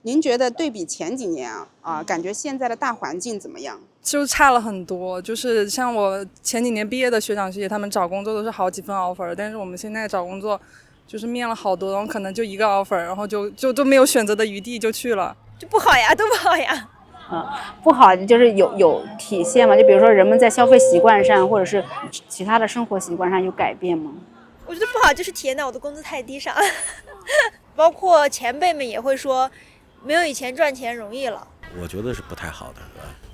您觉得对比前几年感觉现在的大环境怎么样？就差了很多，就是像我前几年毕业的学长学姐，他们找工作都是好几份 offer， 但是我们现在找工作就是面了好多，然后可能就一个 offer， 然后就没有选择的余地就去了，就不好呀，都不好呀。不好就是有体现嘛？就比如说人们在消费习惯上，或者是其他的生活习惯上有改变吗？我觉得不好就是体现在我的工资太低上，包括前辈们也会说，没有以前赚钱容易了。我觉得是不太好的。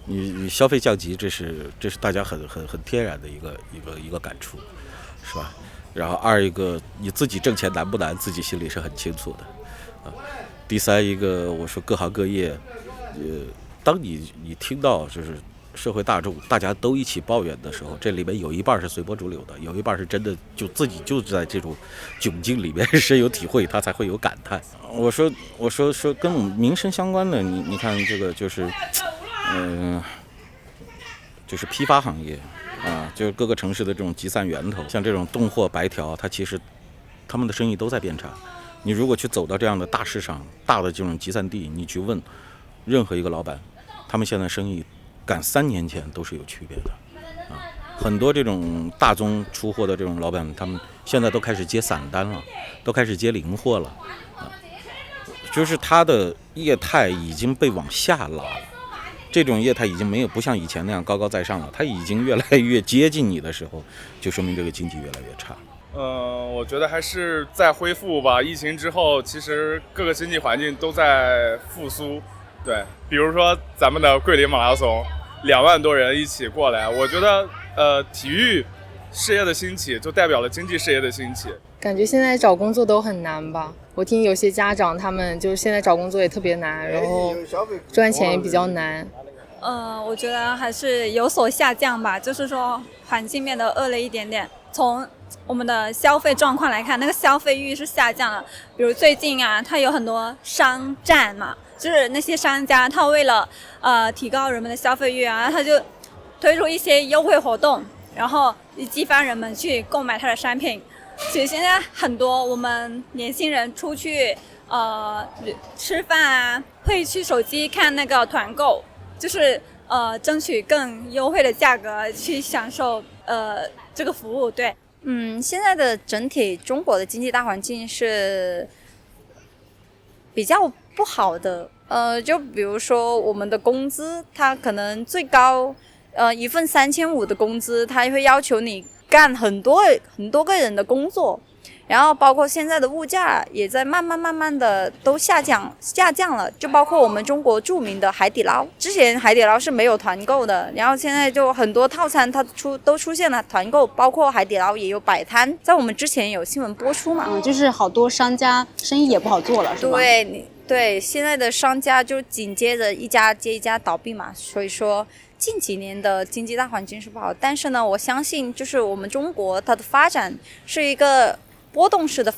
你消费降级，这是大家很天然的一个感触，是吧？然后二一个你自己挣钱难不难，自己心里是很清楚的。第三一个，我说各行各业，当你听到就是社会大众大家都一起抱怨的时候，这里面有一半是随波逐流的，有一半是真的就自己就在这种窘境里面深有体会，他才会有感叹。我说跟我们民生相关的，你看这个就是，就是批发行业就是各个城市的这种集散源头，像这种冻货白条，它其实他们的生意都在变差。你如果去走到这样的大市场、大的这种集散地，你去问任何一个老板，他们现在生意赶3年前都是有区别的很多这种大宗出货的这种老板，他们现在都开始接散单了，都开始接零货了就是他的业态已经被往下拉了，这种业态已经没有不像以前那样高高在上了，它已经越来越接近你的时候，就说明这个经济越来越差。我觉得还是在恢复吧。疫情之后，其实各个经济环境都在复苏。对，比如说咱们的桂林马拉松，2万多人一起过来，我觉得体育事业的兴起就代表了经济事业的兴起。感觉现在找工作都很难吧？我听有些家长他们就是现在找工作也特别难，然后赚钱也比较难。我觉得还是有所下降吧，就是说环境变得恶劣一点点。从我们的消费状况来看，那个消费欲是下降了。比如最近它有很多商战嘛，就是那些商家他为了提高人们的消费欲他就推出一些优惠活动，然后激发人们去购买他的商品。其实现在很多我们年轻人出去吃饭会去手机看那个团购，就是争取更优惠的价格去享受这个服务。对，现在的整体中国的经济大环境是比较不好的。就比如说我们的工资，它可能最高一份3500的工资，它会要求你干很多个人的工作，然后包括现在的物价也在慢慢的都下降了，就包括我们中国著名的海底捞，之前海底捞是没有团购的，然后现在就很多套餐它都出现了团购，包括海底捞也有摆摊，在我们之前有新闻播出嘛。就是好多商家生意也不好做了，是吧？对，现在的商家就紧接着一家接一家倒闭嘛，所以说近几年的经济大环境是不好，但是呢，我相信就是我们中国它的发展是一个波动式的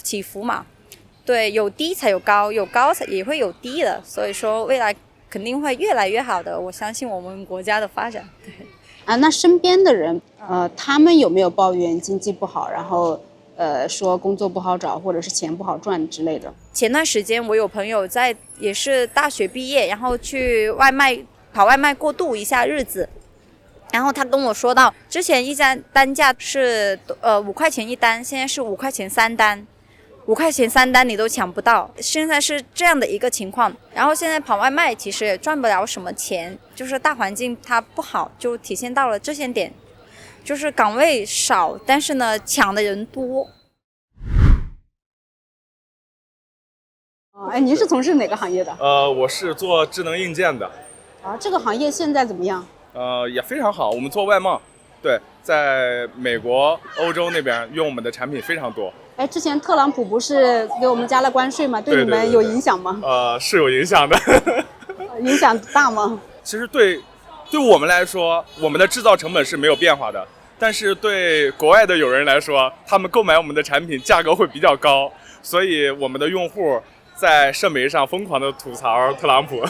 起伏嘛，对，有低才有高，有高才也会有低的，所以说未来肯定会越来越好的，我相信我们国家的发展。对那身边的人他们有没有抱怨经济不好，然后说工作不好找或者是钱不好赚之类的？前段时间我有朋友也是大学毕业，然后去跑外卖过渡一下日子，然后他跟我说到，之前一单单价是5块钱一单，现在是5块钱3单，5块钱3单你都抢不到，现在是这样的一个情况。然后现在跑外卖其实也赚不了什么钱，就是大环境它不好，就体现到了这些点，就是岗位少，但是呢抢的人多。您是从事哪个行业的？我是做智能硬件的。这个行业现在怎么样？也非常好，我们做外贸，对，在美国、欧洲那边用我们的产品非常多。之前特朗普不是给我们加了关税吗？对你们有影响吗？是有影响的。影响大吗？其实对我们来说，我们的制造成本是没有变化的，但是对国外的友人来说，他们购买我们的产品价格会比较高，所以我们的用户在社媒上疯狂的吐槽特朗普。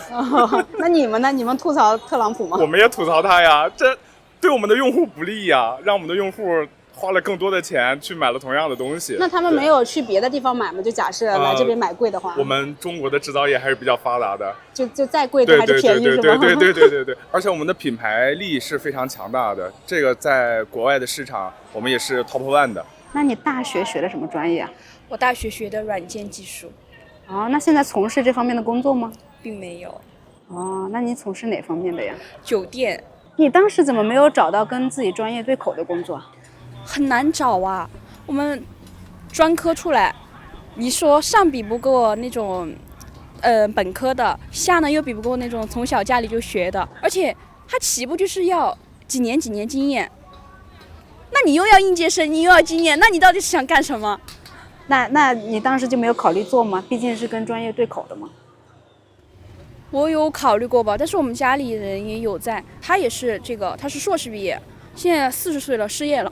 那你们呢？你们吐槽特朗普吗？我们也吐槽他呀，这对我们的用户不利呀，让我们的用户花了更多的钱去买了同样的东西。那他们没有去别的地方买吗？就假设来这边买贵的话，我们中国的制造业还是比较发达的，就再贵都还是便宜，是吧？对，而且我们的品牌力是非常强大的，这个在国外的市场我们也是 top one 的。那你大学学的什么专业啊？我大学学的软件技术。哦，那现在从事这方面的工作吗？并没有。哦，那你从事哪方面的呀？酒店。你当时怎么没有找到跟自己专业对口的工作？很难找啊，我们专科出来，你说上比不过那种本科的，下呢又比不过那种从小家里就学的，而且他起步就是要几年经验，那你又要应届生，你又要经验，那你到底是想干什么？那你当时就没有考虑做吗？毕竟是跟专业对口的嘛。我有考虑过吧，但是我们家里人也有在，他也是他是硕士毕业，现在40岁了，失业了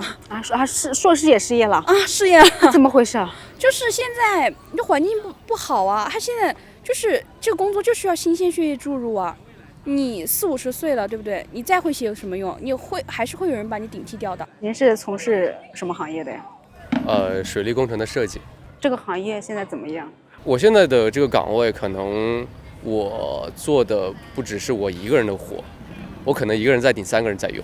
是硕士也失业了啊，失业了，怎么回事啊？就是现在这环境不好啊，他现在就是这个工作就需要新鲜血液注入啊，你40、50岁了，对不对？你再会写有什么用？还是会有人把你顶替掉的。您是从事什么行业的呀？水利工程的设计。这个行业现在怎么样？我现在的这个岗位可能。我做的不只是我一个人的活，我可能一个人在顶3个人在用，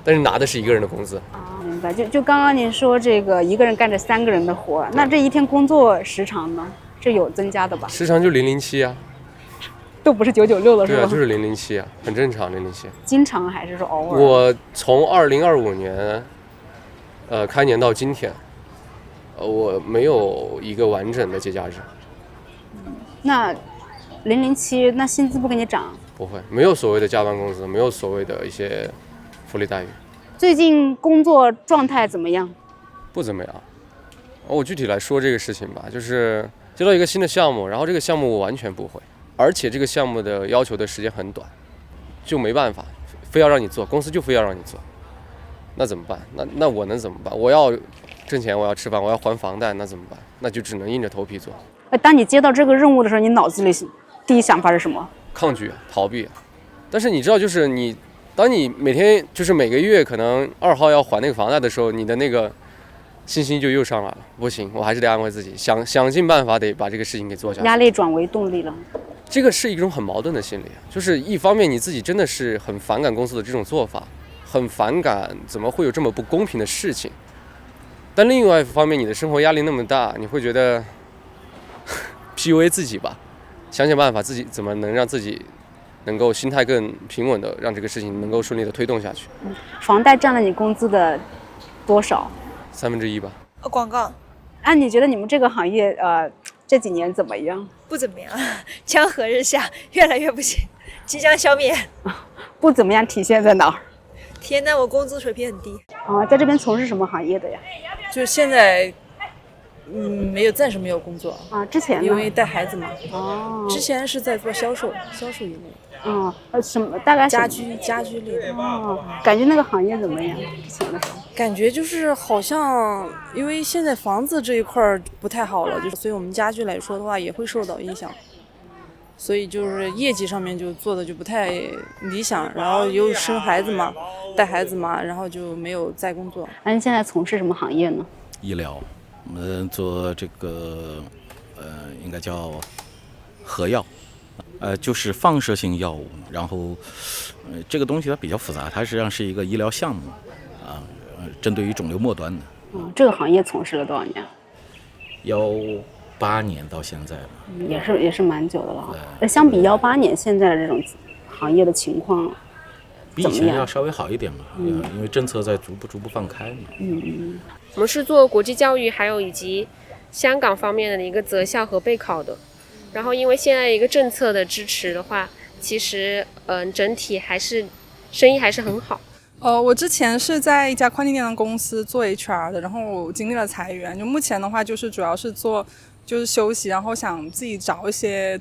但是拿的是一个人的工资。明白。就刚刚您说这个一个人干着3个人的活，那这一天工作时长呢？这有增加的吧？时长就007啊，都不是996了，是吧？对啊，就是007啊，很正常007。经常还是说偶尔？我从2025年，开年到今天，我没有一个完整的节假日。那007，那薪资不给你涨？不会，没有所谓的加班工资，没有所谓的一些福利待遇。最近工作状态怎么样？不怎么样。我具体来说这个事情吧，就是接到一个新的项目，然后这个项目我完全不会，而且这个项目的要求的时间很短，就没办法，非要让你做，公司就非要让你做，那怎么办？那我能怎么办？我要挣钱，我要吃饭，我要还房贷，那怎么办？那就只能硬着头皮做。当你接到这个任务的时候，你脑子里第一想法是什么？抗拒、逃避。但是你知道，就是当你每天就是每个月可能2号要还那个房贷的时候，你的那个信心就又上来了。不行，我还是得安慰自己，想尽办法得把这个事情给做下去。压力转为动力了。这个是一种很矛盾的心理，就是一方面你自己真的是很反感公司的这种做法，很反感怎么会有这么不公平的事情，但另外一方面你的生活压力那么大，你会觉得PUA 自己吧，想办法自己怎么能让自己能够心态更平稳的让这个事情能够顺利的推动下去。房贷占了你工资的多少1/3吧。广告。你觉得你们这个行业这几年怎么样？不怎么样，江河日下，越来越不行，即将消灭。不怎么样体现在哪儿？体现在我工资水平很低。在这边从事什么行业的呀？就是现在暂时没有工作之前呢？因为带孩子嘛。之前是在做销售一类的。什么？大概家居类的。感觉那个行业怎么样？之前的时候感觉就是好像，因为现在房子这一块不太好了，所以我们家居来说的话也会受到影响，所以就是业绩上面就做的就不太理想，然后又生孩子嘛，带孩子嘛，然后就没有再工作。那您现在从事什么行业呢？医疗，我们做这个应该叫核药，就是放射性药物，然后这个东西它比较复杂，它实际上是一个医疗项目针对于肿瘤末端的。这个行业从事了多少年？18年到现在了。也是蛮久的了。相比18年现在的这种行业的情况，比以前要稍微好一点嘛，因为政策在逐步放开嘛。我们是做国际教育，还有以及香港方面的一个择校和备考的。然后因为现在一个政策的支持的话，其实整体还是生意还是很好。我之前是在一家快递电商公司做 HR 的，然后我经历了裁员，就目前的话就是主要是做就是休息，然后想自己找一些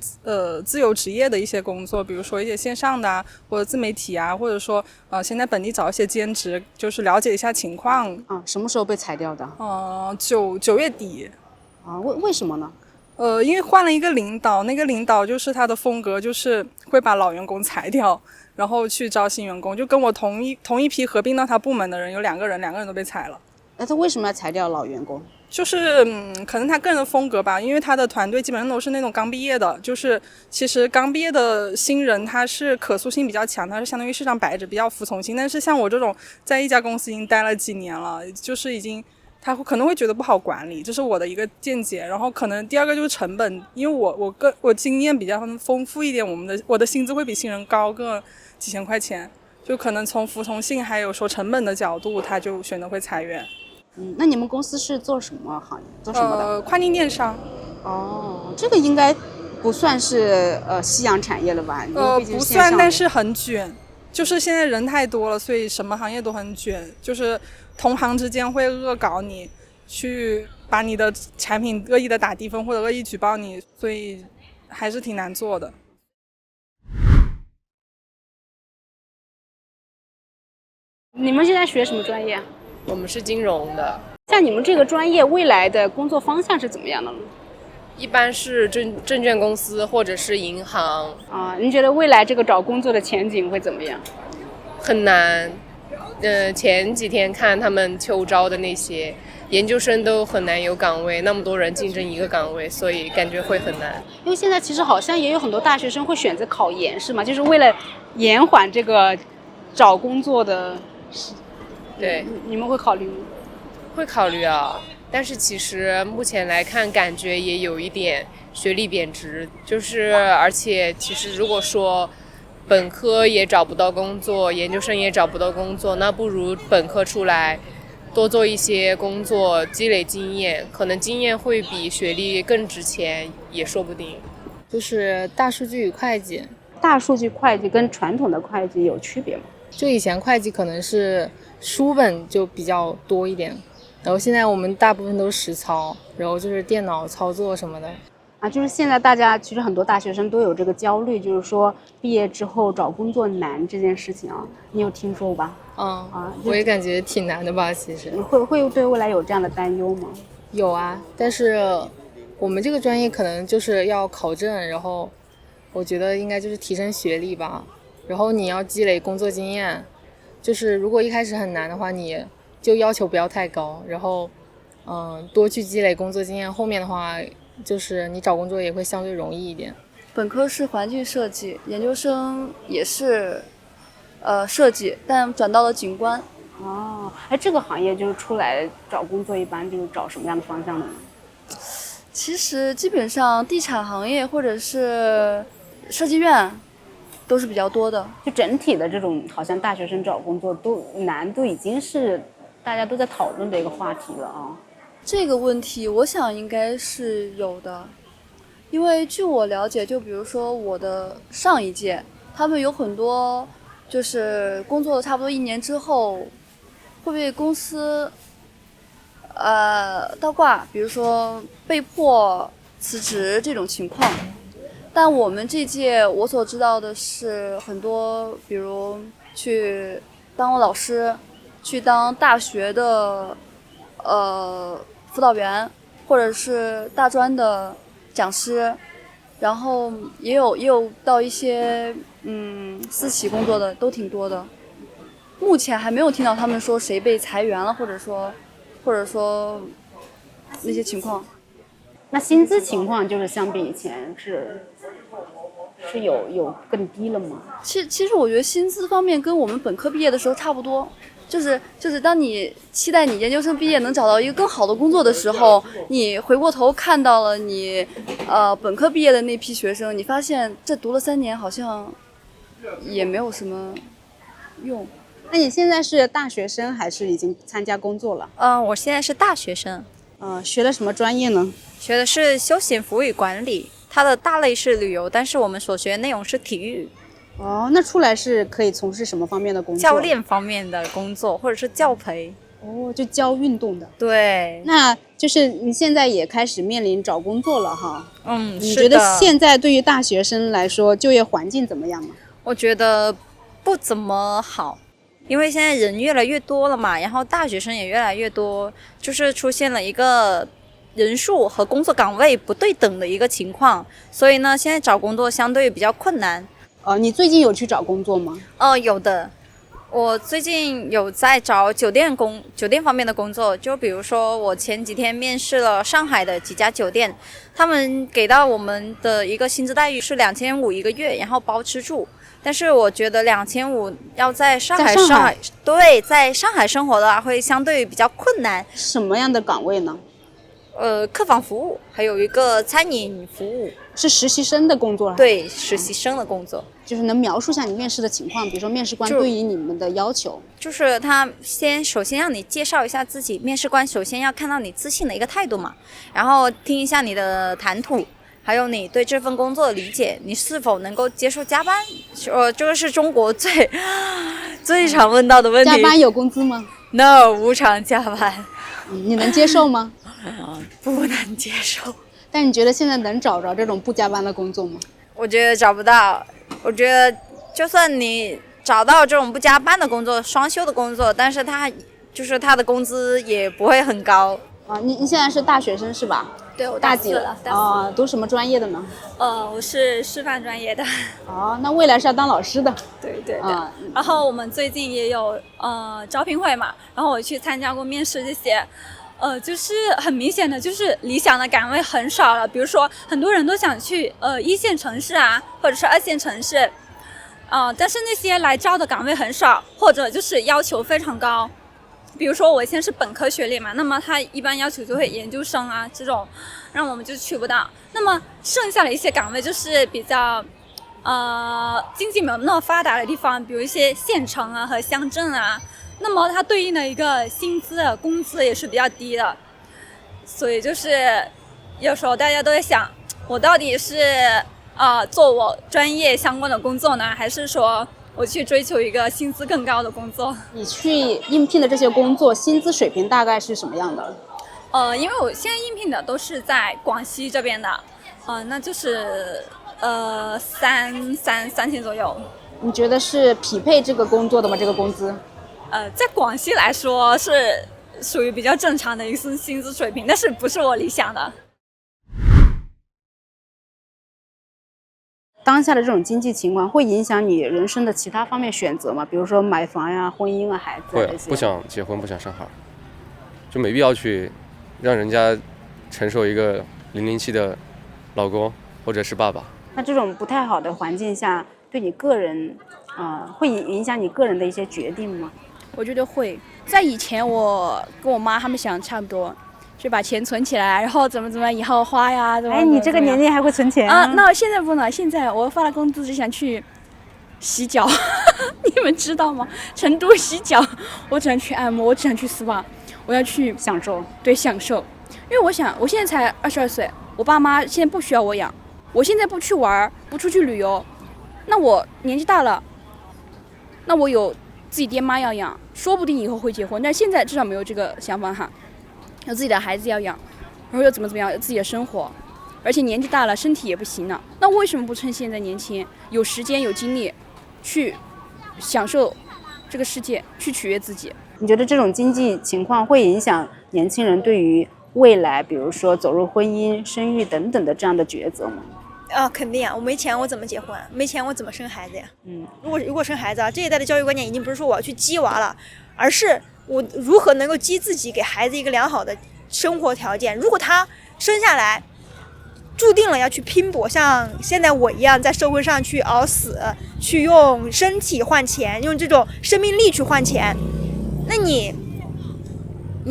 自由职业的一些工作，比如说一些线上的或者自媒体或者说先在本地找一些兼职，就是了解一下情况。什么时候被裁掉的？9月底。为什么呢？因为换了一个领导，那个领导就是他的风格就是会把老员工裁掉，然后去招新员工，就跟我同一批合并到他部门的人有2个人都被裁了。那他为什么要裁掉老员工？就是可能他个人的风格吧，因为他的团队基本上都是那种刚毕业的，就是其实刚毕业的新人他是可塑性比较强，他是相当于市场白纸，比较服从性。但是像我这种在一家公司已经待了几年了，就是已经他可能会觉得不好管理，这是我的一个见解。然后可能第二个就是成本，因为我经验比较丰富一点，我的薪资会比新人高个几千块钱，就可能从服从性还有说成本的角度，他就选择会裁员。那你们公司是做什么行业？做什么的？跨境电商。哦，这个应该不算是夕阳产业了吧？不算，但是很卷。就是现在人太多了，所以什么行业都很卷。就是同行之间会恶搞你，去把你的产品恶意的打低分或者恶意举报你，所以还是挺难做的。你们现在学什么专业？我们是金融的。像你们这个专业未来的工作方向是怎么样的呢？一般是证券公司或者是银行。您觉得未来这个找工作的前景会怎么样？很难。前几天看他们秋招的那些研究生都很难有岗位，那么多人竞争一个岗位，所以感觉会很难。因为现在其实好像也有很多大学生会选择考研，是吗？就是为了延缓这个找工作的。对，你们会考虑吗？会考虑啊，但是其实目前来看，感觉也有一点学历贬值，而且其实如果说本科也找不到工作，研究生也找不到工作，那不如本科出来多做一些工作，积累经验，可能经验会比学历更值钱，也说不定。就是大数据与会计。大数据会计跟传统的会计有区别吗？就以前会计可能是书本就比较多一点，然后现在我们大部分都是实操，然后就是电脑操作什么的。就是现在大家其实很多大学生都有这个焦虑，就是说毕业之后找工作难这件事情啊，你有听说过吧？我也感觉挺难的吧，其实。会对未来有这样的担忧吗？有啊，但是我们这个专业可能就是要考证，然后我觉得应该就是提升学历吧。然后你要积累工作经验，就是如果一开始很难的话，你就要求不要太高，然后多去积累工作经验，后面的话就是你找工作也会相对容易一点。本科是环境设计，研究生也是设计，但转到了景观。这个行业就是出来找工作一般就是找什么样的方向的呢？其实基本上地产行业或者是设计院都是比较多的。就整体的这种好像大学生找工作都已经是大家都在讨论的一个话题了啊。这个问题我想应该是有的，因为据我了解，就比如说我的上一届，他们有很多就是工作了差不多1年之后会被公司倒挂，比如说被迫辞职这种情况。但我们这届我所知道的是很多，比如去当老师，去当大学的辅导员，或者是大专的讲师，然后也有到一些私企工作的都挺多的。目前还没有听到他们说谁被裁员了，或者说那些情况。那薪资情况就是相比以前是有更低了吗？其实我觉得薪资方面跟我们本科毕业的时候差不多，就是当你期待你研究生毕业能找到一个更好的工作的时候，你回过头看到了你本科毕业的那批学生，你发现这读了3年好像也没有什么用。那你现在是大学生还是已经参加工作了？我现在是大学生。学的什么专业呢？学的是休闲服务与管理，它的大类是旅游，但是我们所学的内容是体育。那出来是可以从事什么方面的工作？教练方面的工作，或者是教培。就教运动的。对。那就是你现在也开始面临找工作了哈。你是的。觉得现在对于大学生来说，就业环境怎么样呢？我觉得不怎么好。因为现在人越来越多了嘛，然后大学生也越来越多，就是出现了一个人数和工作岗位不对等的一个情况，所以呢，现在找工作相对比较困难。你最近有去找工作吗？有的，我最近有在找酒店方面的工作，就比如说我前几天面试了上海的几家酒店，他们给到我们的一个薪资待遇是2500一个月，然后包吃住。但是我觉得2500要在上海对，在上海生活的话会相对比较困难。什么样的岗位呢？客房服务，还有一个餐饮服务。是实习生的工作了？对，实习生的工作。就是能描述一下你面试的情况，比如说面试官对于你们的要求。就是他首先让你介绍一下自己，面试官首先要看到你自信的一个态度嘛，然后听一下你的谈吐，还有你对这份工作的理解，你是否能够接受加班？这个是中国最常问到的问题。加班有工资吗 ？No， 无偿加班。你能接受吗？不能接受。但你觉得现在能找着这种不加班的工作吗？我觉得找不到。我觉得就算你找到这种不加班的工作、双休的工作，但是他的工资也不会很高。你现在是大学生是吧？对，我大几了。读什么专业的呢？我是师范专业的。那未来是要当老师的。对。然后我们最近也有招聘会嘛，然后我去参加过面试这些。就是很明显的，就是理想的岗位很少了。比如说，很多人都想去1线城市啊，或者是2线城市，但是那些来招的岗位很少，或者就是要求非常高。比如说我现在是本科学历嘛，那么他一般要求就会研究生啊这种，让我们就去不到。那么剩下的一些岗位就是比较经济没有那么发达的地方，比如一些县城啊和乡镇啊。那么它对应的一个薪资工资也是比较低的，所以就是有时候大家都在想，我到底是做我专业相关的工作呢，还是说我去追求一个薪资更高的工作？你去应聘的这些工作薪资水平大概是什么样的？因为我现在应聘的都是在广西这边的，那就是3000左右。你觉得是匹配这个工作的吗？这个工资？在广西来说是属于比较正常的一个薪资水平，但是不是我理想的。当下的这种经济情况会影响你人生的其他方面选择吗？比如说买房呀、婚姻啊、孩子啊这些。不想结婚，不想生孩，就没必要去让人家承受一个007的老公或者是爸爸。那这种不太好的环境下，对你个人会影响你个人的一些决定吗？我觉得会。在以前我跟我妈他们想差不多，就把钱存起来，然后怎么以后花呀。你这个年龄还会存钱啊？那现在不能，现在我发了工资就想去洗脚，你们知道吗？成都洗脚，我只想去按摩，我只想去 SPA， 我要去享受。对，享受。因为我想，我现在才22岁，我爸妈现在不需要我养，我现在不去玩，不出去旅游，那我年纪大了，那我有自己爹妈要养，说不定以后会结婚，但现在至少没有这个想法哈。有自己的孩子要养，然后又怎么样，有自己的生活，而且年纪大了，身体也不行了。那为什么不趁现在年轻，有时间有精力，去享受这个世界，去取悦自己？你觉得这种经济情况会影响年轻人对于未来，比如说走入婚姻、生育等等的这样的抉择吗？肯定啊！我没钱我怎么结婚？没钱我怎么生孩子呀？如果生孩子啊，这一代的教育观念已经不是说我要去激娃了，而是我如何能够激自己，给孩子一个良好的生活条件。如果他生下来注定了要去拼搏，像现在我一样在社会上去熬死，去用身体换钱，用这种生命力去换钱，那你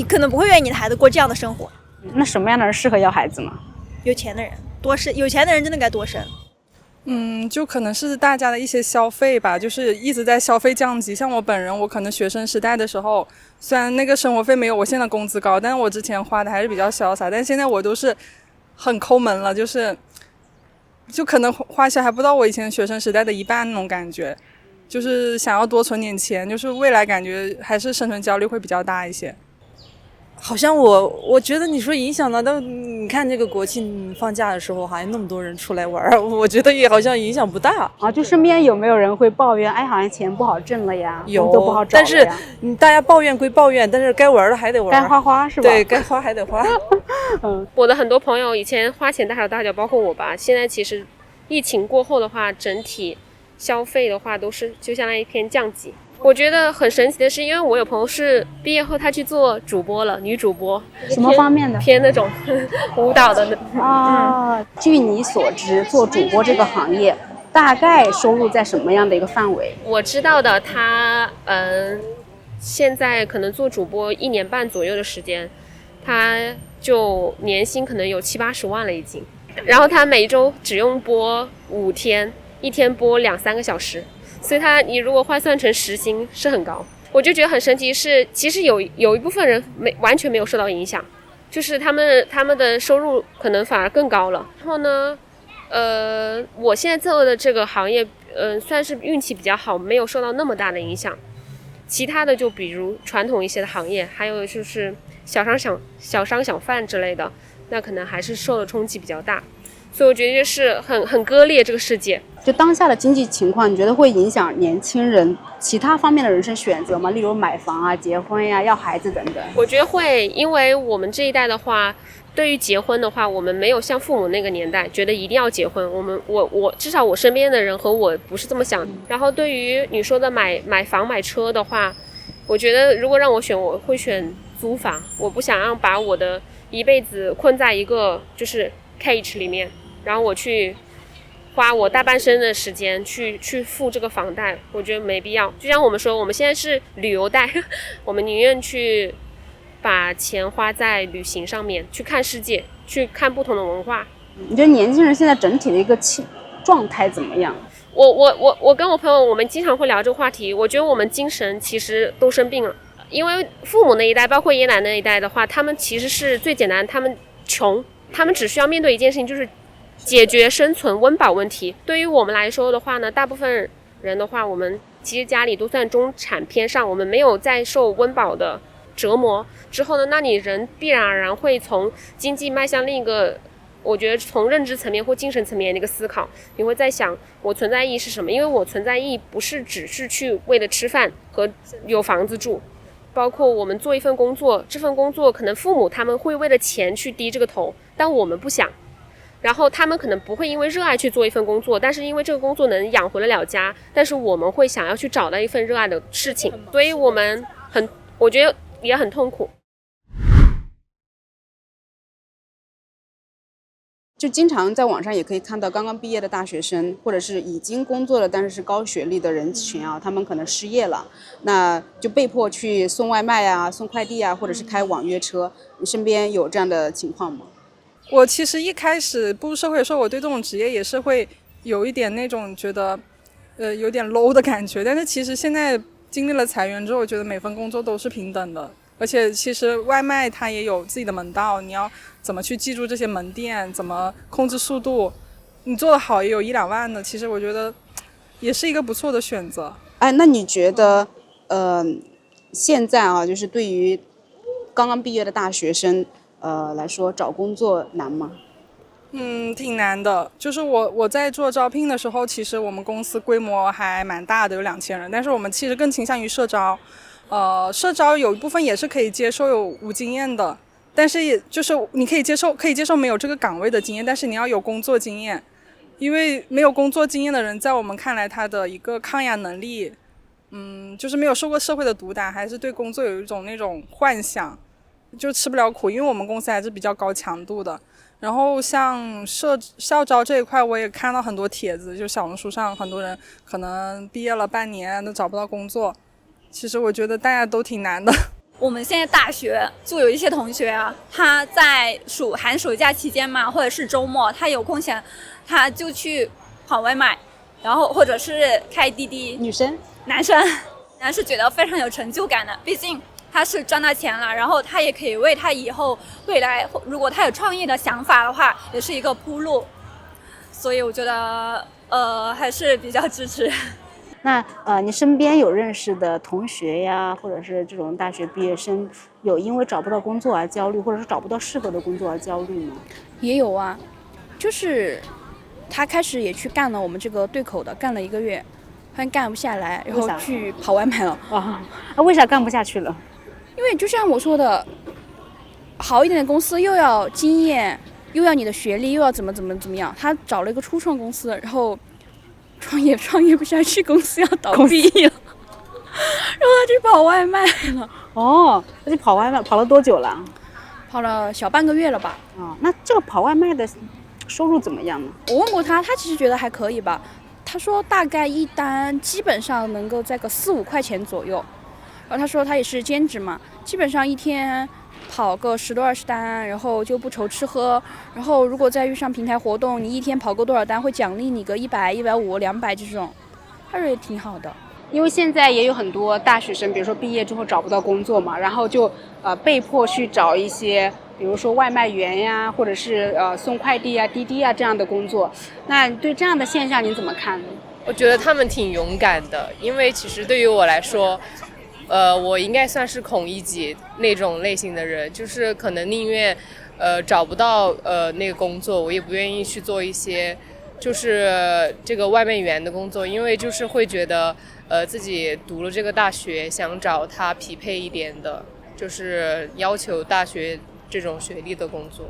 可能不会愿意你的孩子过这样的生活。那什么样的人适合要孩子呢？有钱的人多生，有钱的人真的该多生。就可能是大家的一些消费吧，就是一直在消费降级。像我本人，我可能学生时代的时候，虽然那个生活费没有我现在工资高，但是我之前花的还是比较潇洒。但现在我都是很抠门了，就可能花销还不到我以前学生时代的一半那种感觉，就是想要多存点钱，就是未来感觉还是生存焦虑会比较大一些。好像我觉得你说影响了，但你看这个国庆放假的时候还那么多人出来玩，我觉得也好像影响不大啊。就身边有没有人会抱怨，好像钱不好挣了呀，有，工作不好找了呀？但是大家抱怨归抱怨，但是该玩的还得玩，该花是吧？对，该花还得花。我的很多朋友以前花钱大手大脚，包括我吧，现在其实疫情过后的话，整体消费的话都是就相当于偏降级。我觉得很神奇的是，因为我有朋友是毕业后他去做主播了，女主播。什么方面的？偏那种舞蹈的。据你所知，做主播这个行业大概收入在什么样的一个范围？我知道的，他现在可能做主播1年半左右的时间，他就年薪可能有70-80万了已经。然后他每周只用播5天，一天播2-3个小时，所以你如果换算成时薪是很高。我就觉得很神奇是，其实有一部分人完全没有受到影响，就是他们的收入可能反而更高了。然后呢，我现在做的这个行业，算是运气比较好，没有受到那么大的影响。其他的就比如传统一些的行业，还有就是小商小贩之类的，那可能还是受的冲击比较大。所以我觉得是很割裂这个世界。就当下的经济情况，你觉得会影响年轻人其他方面的人生选择吗？例如买房啊、结婚呀、要孩子等等。我觉得会，因为我们这一代的话，对于结婚的话，我们没有像父母那个年代觉得一定要结婚。我至少我身边的人和我不是这么想。然后对于你说的买房买车的话，我觉得如果让我选，我会选租房。我不想让把我的一辈子困在一个就是 cage 里面，然后我去花我大半生的时间去付这个房贷，我觉得没必要。就像我们说，我们现在是旅游贷，我们宁愿去把钱花在旅行上面，去看世界，去看不同的文化。你觉得年轻人现在整体的一个状态怎么样？我跟我朋友，我们经常会聊这个话题。我觉得我们精神其实都生病了，因为父母那一代，包括爷爷奶奶那一代的话，他们其实是最简单，他们穷，他们只需要面对一件事情，就是解决生存温饱问题。对于我们来说的话呢，大部分人的话，我们其实家里都算中产偏上，我们没有再受温饱的折磨之后呢，那你人必然而然会从经济迈向另一个，我觉得从认知层面或精神层面的一个思考，你会在想我存在意义是什么？因为我存在意义不是只是去为了吃饭和有房子住，包括我们做一份工作，这份工作可能父母他们会为了钱去低这个头，但我们不想。然后他们可能不会因为热爱去做一份工作，但是因为这个工作能养活得了家，但是我们会想要去找到一份热爱的事情，所以我们我觉得也很痛苦。就经常在网上也可以看到刚刚毕业的大学生，或者是已经工作了但是高学历的人群啊，他们可能失业了，那就被迫去送外卖啊、送快递啊，或者是开网约车。你身边有这样的情况吗？我其实一开始步入社会的时候，我对这种职业也是会有一点那种觉得有点 low 的感觉，但是其实现在经历了裁员之后，我觉得每份工作都是平等的，而且其实外卖它也有自己的门道，你要怎么去记住这些门店，怎么控制速度，你做得好也有1-2万的，其实我觉得也是一个不错的选择。哎，那你觉得现在啊，就是对于刚刚毕业的大学生来说，找工作难吗？挺难的。就是我在做招聘的时候，其实我们公司规模还蛮大的，有2000人，但是我们其实更倾向于社招。社招有一部分也是可以接受有无经验的，但是也就是你可以接受没有这个岗位的经验，但是你要有工作经验，因为没有工作经验的人，在我们看来他的一个抗压能力，就是没有受过社会的毒打，还是对工作有一种那种幻想，就吃不了苦，因为我们公司还是比较高强度的。然后像校招这一块，我也看到很多帖子，就小红书上很多人可能毕业了半年都找不到工作，其实我觉得大家都挺难的。我们现在大学就有一些同学啊，他在寒暑假期间嘛，或者是周末，他有空闲，他就去跑外卖，然后或者是开滴滴。女生？男生，然后是觉得非常有成就感的，毕竟他是赚到钱了，然后他也可以为他以后未来，如果他有创业的想法的话，也是一个铺路。所以我觉得还是比较支持。那你身边有认识的同学呀，或者是这种大学毕业生，有因为找不到工作而焦虑，或者是找不到适合的工作而焦虑吗？也有啊，就是他开始也去干了我们这个对口的，干了1个月，发现干不下来，然后去跑外卖了。为啥干不下去了？因为就像我说的，好一点的公司又要经验，又要你的学历，又要怎么样，他找了一个初创公司，然后创业不下去，公司要倒闭了，去跑外卖了。哦，他去跑外卖，跑了多久了？跑了小半个月了吧。那这个跑外卖的收入怎么样呢？我问过他，他其实觉得还可以吧。他说大概一单基本上能够在个4-5块钱左右。然后他说他也是兼职嘛，基本上一天跑个10多20单，然后就不愁吃喝。然后如果再遇上平台活动，你一天跑够多少单，会奖励你个100、150、200这种，他说也挺好的。因为现在也有很多大学生，比如说毕业之后找不到工作嘛，然后就被迫去找一些，比如说外卖员呀，或者是送快递啊、滴滴啊这样的工作。那对这样的现象你怎么看？我觉得他们挺勇敢的，因为其实对于我来说，我应该算是孔乙己那种类型的人，就是可能宁愿找不到那个工作，我也不愿意去做一些就是这个外卖员的工作，因为就是会觉得自己读了这个大学，想找他匹配一点的，就是要求大学这种学历的工作。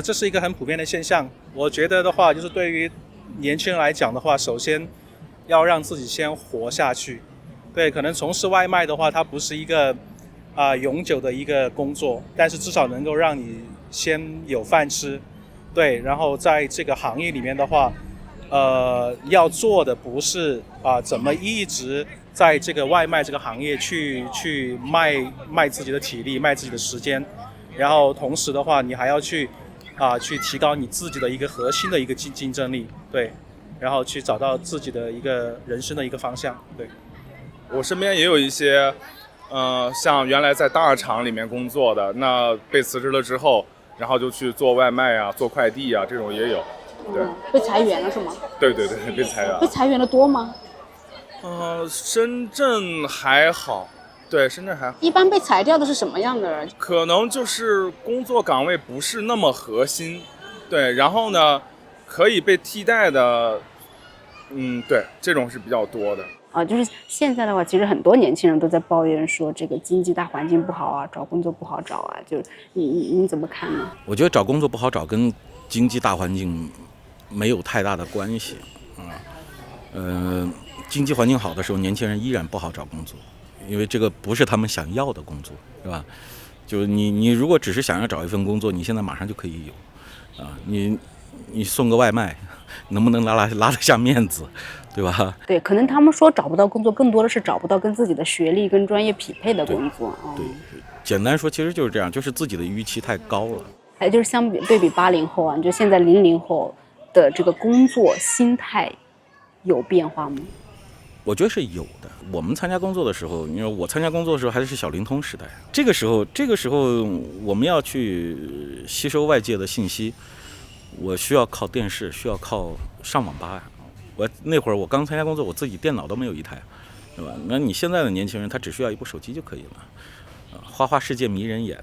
这是一个很普遍的现象。我觉得的话，就是对于年轻人来讲的话，首先要让自己先活下去。对，可能从事外卖的话，它不是一个永久的一个工作，但是至少能够让你先有饭吃。对，然后在这个行业里面的话，要做的不是怎么一直在这个外卖这个行业去卖自己的体力，卖自己的时间，然后同时的话，你还要去提高你自己的一个核心的一个竞争力，对，然后去找到自己的一个人生的一个方向，对。我身边也有一些，像原来在大厂里面工作的，那被辞职了之后，然后就去做外卖啊、做快递啊，这种也有。对，被裁员了是吗？对，被裁员了。被裁员的多吗？深圳还好，对，深圳还好。一般被裁掉的是什么样的人？可能就是工作岗位不是那么核心，对，然后呢，可以被替代的，对，这种是比较多的。就是现在的话，其实很多年轻人都在抱怨说这个经济大环境不好啊，找工作不好找啊。就是你怎么看呢？我觉得找工作不好找跟经济大环境没有太大的关系经济环境好的时候，年轻人依然不好找工作，因为这个不是他们想要的工作，是吧？就是你如果只是想要找一份工作，你现在马上就可以有你送个外卖，能不能拉得下面子？对吧？对，可能他们说找不到工作，更多的是找不到跟自己的学历跟专业匹配的工作。对，简单说其实就是这样，就是自己的预期太高了。还就是对比80后啊，你觉得现在00后的这个工作心态有变化吗？我觉得是有的。我们参加工作的时候，因为我参加工作的时候还是小灵通时代，这个时候我们要去吸收外界的信息，我需要靠电视，需要靠上网吧呀。那会儿我刚参加工作，我自己电脑都没有一台，对吧？那你现在的年轻人，他只需要一部手机就可以了，花世界迷人眼，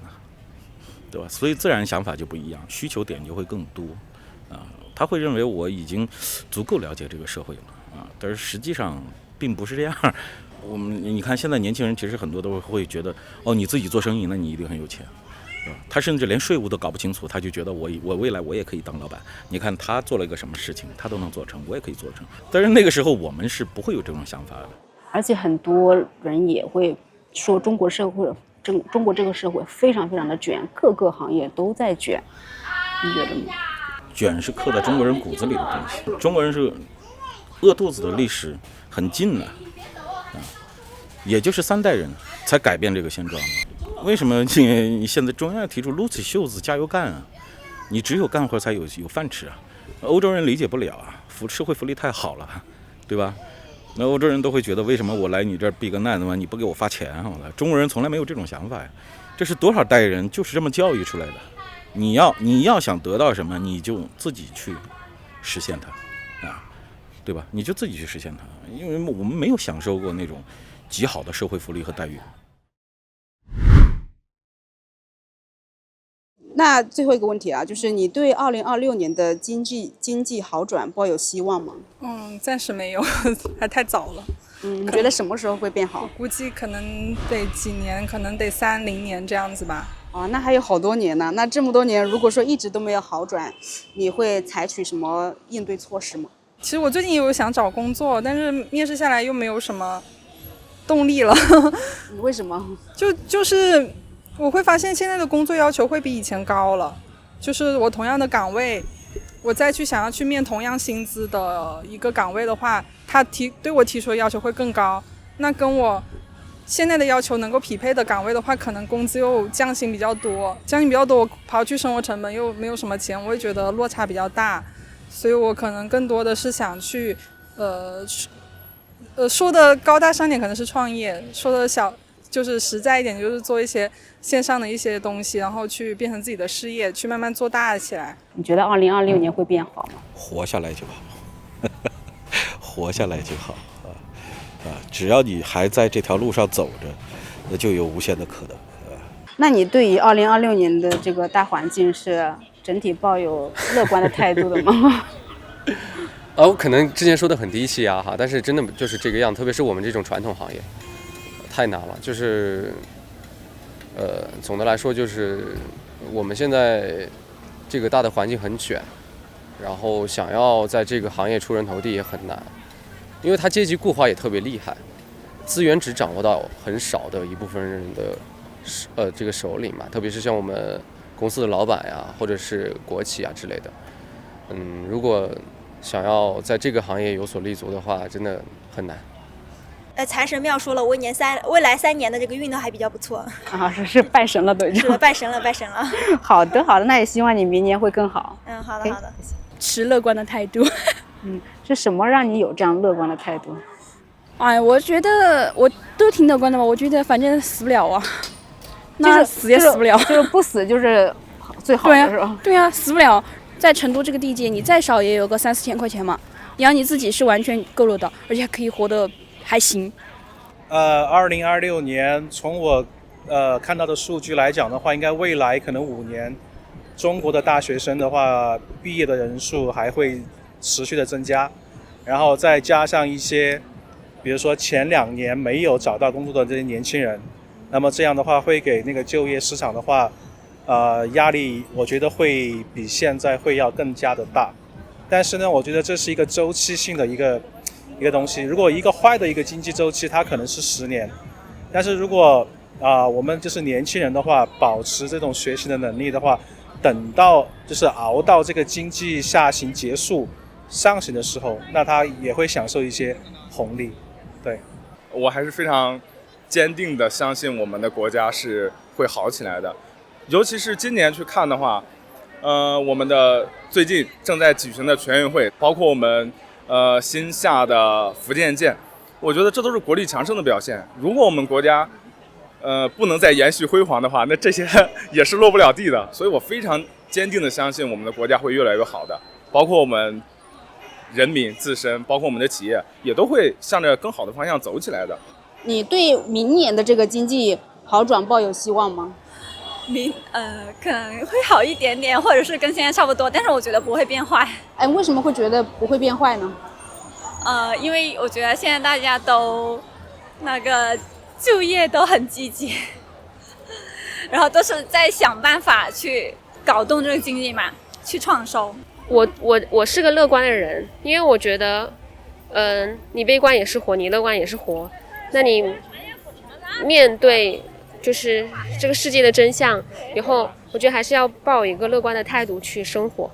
对吧？所以自然想法就不一样，需求点就会更多，他会认为我已经足够了解这个社会了，但是实际上并不是这样。你看现在年轻人其实很多都会觉得，你自己做生意，那你一定很有钱。他甚至连税务都搞不清楚，他就觉得我未来我也可以当老板。你看他做了一个什么事情，他都能做成，我也可以做成。但是那个时候我们是不会有这种想法的。而且很多人也会说，中国这个社会非常非常的卷，各个行业都在卷，你觉得呢？卷是刻在中国人骨子里的东西。中国人是饿肚子的历史很近了，也就是3代人才改变这个现状。为什么你现在中央提出撸起袖子加油干啊？你只有干活才有饭吃啊！欧洲人理解不了啊，社会福利太好了，对吧？那欧洲人都会觉得，为什么我来你这儿避个难的嘛，你不给我发钱啊？中国人从来没有这种想法呀，这是多少代人就是这么教育出来的。你要想得到什么，你就自己去实现它啊，对吧？你就自己去实现它，因为我们没有享受过那种极好的社会福利和待遇。那最后一个问题啊，就是你对2026年的经济好转抱有希望吗？暂时没有，还太早了。你觉得什么时候会变好？我估计可能得几年，可能得30年这样子吧。那还有好多年呢。那这么多年，如果说一直都没有好转，你会采取什么应对措施吗？其实我最近也有想找工作，但是面试下来又没有什么动力了。为什么？就是我会发现现在的工作要求会比以前高了，就是我同样的岗位，我再去想要去面同样薪资的一个岗位的话，他对我提出的要求会更高，那跟我现在的要求能够匹配的岗位的话，可能工资又降薪比较多，我刨去生活成本又没有什么钱，我会觉得落差比较大，所以我可能更多的是想去说的高大上点可能是创业，说的小就是实在一点就是做一些线上的一些东西，然后去变成自己的事业，去慢慢做大起来。你觉得2026年会变好吗？活下来就好，活下来就好只要你还在这条路上走着，那就有无限的可能。那你对于2026年的这个大环境是整体抱有乐观的态度的吗？我可能之前说的很低气压哈，但是真的就是这个样，特别是我们这种传统行业，太难了。就是总的来说就是我们现在这个大的环境很卷，然后想要在这个行业出人头地也很难，因为它阶级固化也特别厉害，资源只掌握到很少的一部分人的这个手里嘛，特别是像我们公司的老板呀，或者是国企啊之类的。如果想要在这个行业有所立足的话，真的很难。财神庙说了，未来3年的这个运都还比较不错啊，是拜神了都已经。是的，拜神了。好的，那也希望你明年会更好。好的。持乐观的态度。是什么让你有这样乐观的态度？我觉得我都挺乐观的吧，我觉得反正死不了啊，那死也死不了，就是不死就是最好的是吧？对啊，死不了。在成都这个地界，你再少也有个3-4千块钱嘛，你要你自己是完全够了的，而且还可以活得还行。2026年从我看到的数据来讲的话，应该未来可能5年，中国的大学生的话，毕业的人数还会持续的增加，然后再加上一些，比如说前2年没有找到工作的这些年轻人，那么这样的话会给那个就业市场的话。压力我觉得会比现在会要更加的大，但是呢，我觉得这是一个周期性的一个东西。如果一个坏的一个经济周期，它可能是10年，但是如果我们就是年轻人的话，保持这种学习的能力的话，等到就是熬到这个经济下行结束上行的时候，那他也会享受一些红利。对，我还是非常坚定的相信我们的国家是会好起来的。尤其是今年去看的话，我们的最近正在举行的全运会，包括我们新下的福建舰，我觉得这都是国力强盛的表现。如果我们国家不能再延续辉煌的话，那这些也是落不了地的。所以我非常坚定的相信我们的国家会越来越好的，包括我们人民自身，包括我们的企业，也都会向着更好的方向走起来的。你对明年的这个经济好转抱有希望吗？可能会好一点点，或者是跟现在差不多，但是我觉得不会变坏。为什么会觉得不会变坏呢？因为我觉得现在大家都那个就业都很积极，然后都是在想办法去搞动这个经济嘛，去创收。我是个乐观的人，因为我觉得，你悲观也是活，你乐观也是活。那你面对就是这个世界的真相以后，我觉得还是要抱一个乐观的态度去生活。